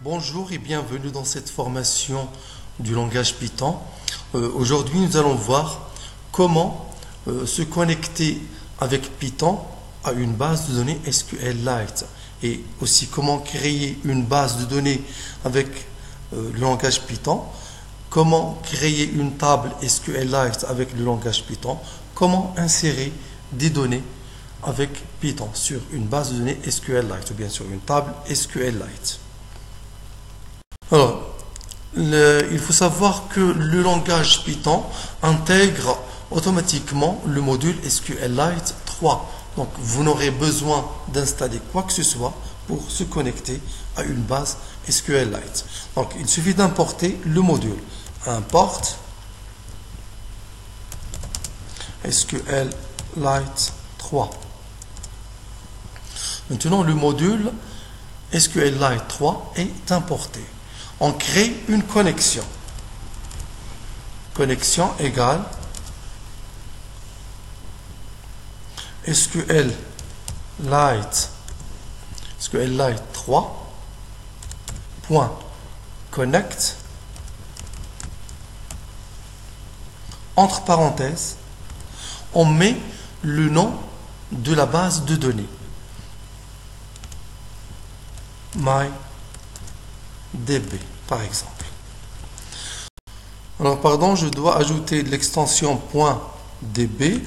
Bonjour et bienvenue dans cette formation du langage Python. Aujourd'hui, nous allons voir comment se connecter avec Python à une base de données SQLite et aussi comment créer une base de données avec le langage Python, comment créer une table SQLite avec le langage Python, comment insérer des données avec Python sur une base de données SQLite ou bien sur une table SQLite. Alors, il faut savoir que le langage Python intègre automatiquement le module SQLite 3. Donc, vous n'aurez besoin d'installer quoi que ce soit pour se connecter à une base SQLite. Donc, il suffit d'importer le module. Import SQLite 3. Maintenant, le module SQLite 3 est importé. On crée une connexion. Connexion égale SQLite 3 point connect entre parenthèses, on met le nom de la base de données. MyDB, par exemple. Alors, pardon, je dois ajouter l'extension .db.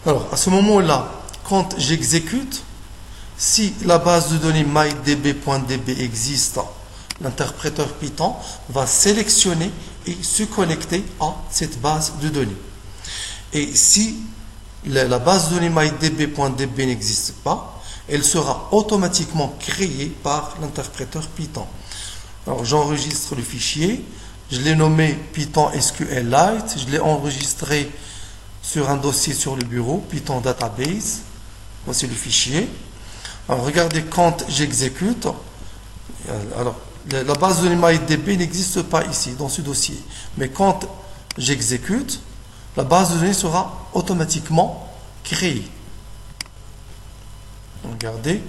Alors, à ce moment-là, quand j'exécute, si la base de données mydb.db existe, l'interpréteur Python va sélectionner et se connecter à cette base de données. Et si la base de données mydb.db n'existe pas, elle sera automatiquement créée par l'interpréteur Python. Alors, j'enregistre le fichier, je l'ai nommé Python SQLite, je l'ai enregistré sur un dossier sur le bureau, Python Database. Voici le fichier. Alors, regardez quand j'exécute. Alors, la base de données MyDB n'existe pas ici, dans ce dossier. Mais quand j'exécute, la base de données sera automatiquement créée. Regardez,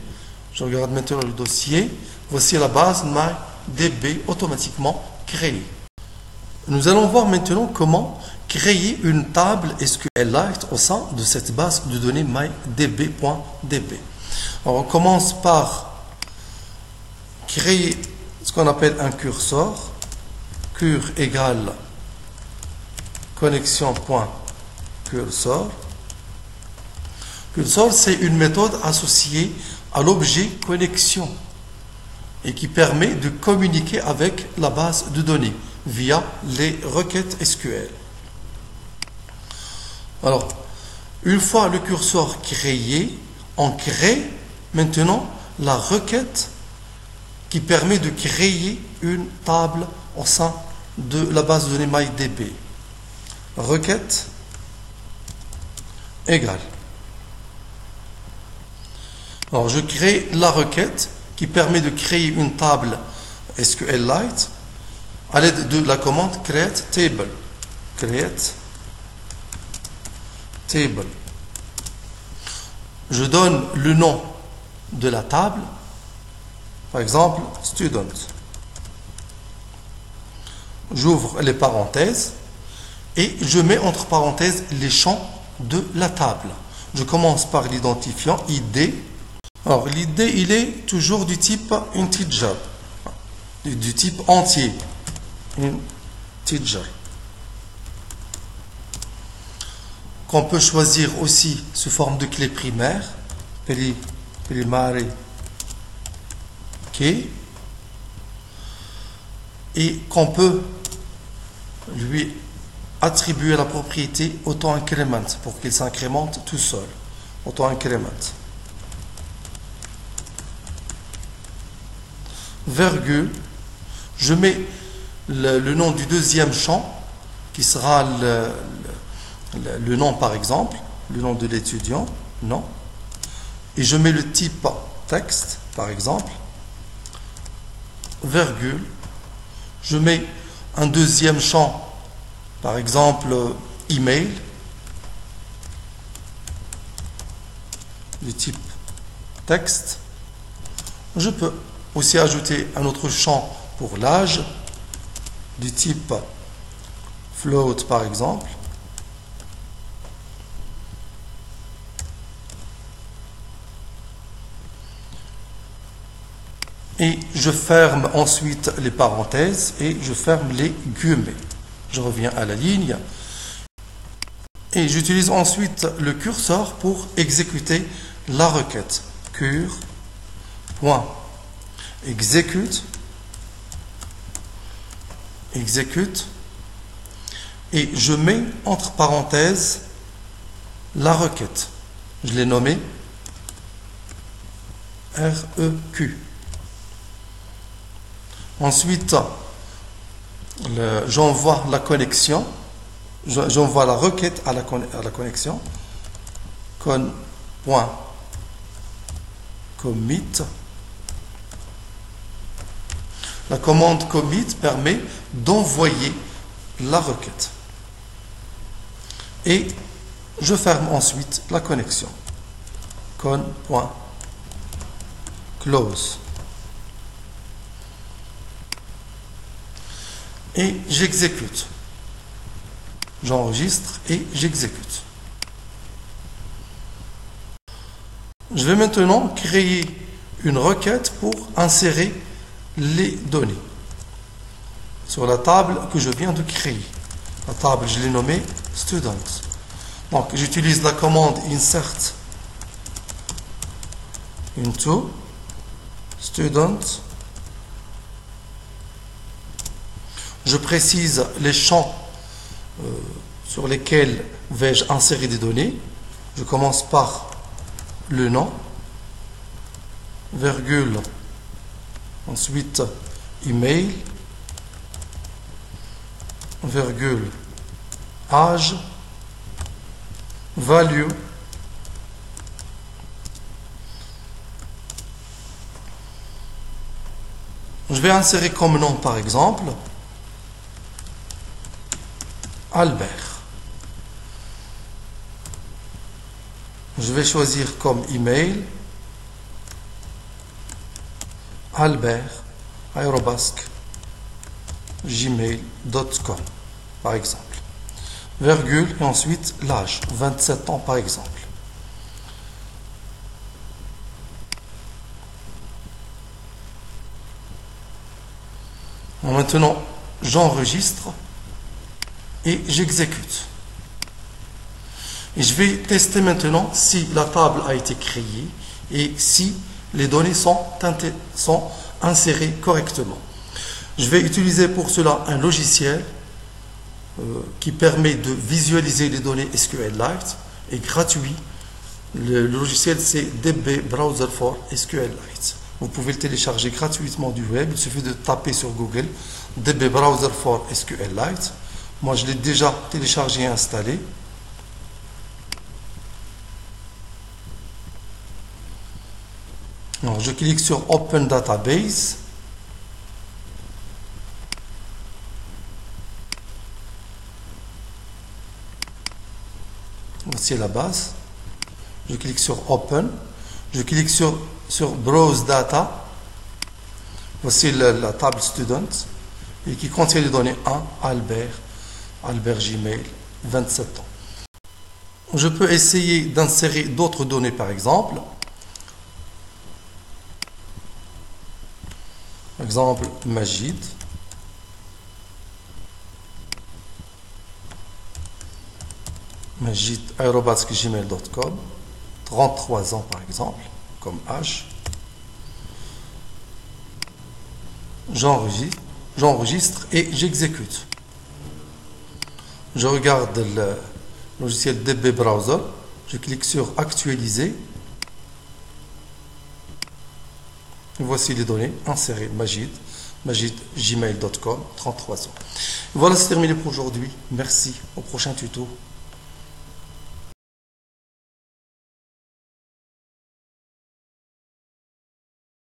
je regarde maintenant le dossier. Voici la base MyDB automatiquement créée. Nous allons voir maintenant comment créer une table SQLite au sein de cette base de données mydb.db. Alors, on commence par créer ce qu'on appelle un cursor. Cur égale connexion.cursor. Cursor, c'est une méthode associée à l'objet connexion et qui permet de communiquer avec la base de données via les requêtes SQL. Alors, une fois le cursor créé, on crée maintenant la requête qui permet de créer une table au sein de la base de données MyDB. Requête égale. Alors, je crée la requête qui permet de créer une table SQLite à l'aide de la commande create table. Create table. Je donne le nom de la table, par exemple student. J'ouvre les parenthèses et je mets entre parenthèses les champs de la table. Je commence par l'identifiant ID. Alors, l'id, il est toujours du type integer, du type entier. Integer. Qu'on peut choisir aussi sous forme de clé primaire, primary key, et qu'on peut lui attribuer la propriété auto-increment pour qu'il s'incrémente tout seul. Auto-increment. Virgule, je mets le nom du deuxième champ qui sera le nom par exemple, le nom de l'étudiant, non, et je mets le type texte par exemple, virgule, je mets un deuxième champ par exemple email, du type texte, Je peux aussi ajouter un autre champ pour l'âge, du type float par exemple. Et je ferme ensuite les parenthèses et je ferme les guillemets. Je reviens à la ligne. Et j'utilise ensuite le curseur pour exécuter la requête. Cur.execute exécute et je mets entre parenthèses la requête. Je l'ai nommée REQ. Ensuite, j'envoie la connexion. J'envoie la requête à la connexion. Commit. La commande commit permet d'envoyer la requête. Et je ferme ensuite la connexion. Close. Et j'exécute. J'enregistre et j'exécute. Je vais maintenant créer une requête pour insérer les données sur la table que je viens de créer. La table, je l'ai nommée Student. Donc, j'utilise la commande insert into student. Je précise les champs sur lesquels vais-je insérer des données. Je commence par le nom, virgule, ensuite email, virgule, âge, value, je vais insérer comme nom par exemple Albert. Je vais choisir comme email albert@gmail.com par exemple. Virgule et ensuite l'âge, 27 ans par exemple. Maintenant, j'enregistre et j'exécute. Et je vais tester maintenant si la table a été créée et si les données sont insérées correctement. Je vais utiliser pour cela un logiciel qui permet de visualiser les données SQLite et gratuit. Le logiciel c'est DB Browser for SQLite. Vous pouvez le télécharger gratuitement du web. Il suffit de taper sur Google DB Browser for SQLite. Moi je l'ai déjà téléchargé et installé. Alors, je clique sur Open Database. Voici la base. Je clique sur Open. Je clique sur Browse Data. Voici la table Student et qui contient les données 1, Albert Gmail, 27 ans. Je peux essayer d'insérer d'autres données par exemple. Par exemple, Majid. Majid@gmail.com. 33 ans par exemple, comme âge. J'enregistre et j'exécute. Je regarde le logiciel DB Browser. Je clique sur Actualiser. Voici les données insérées. Majid@gmail.com, 33 ans. Voilà, c'est terminé pour aujourd'hui. Merci. Au prochain tuto.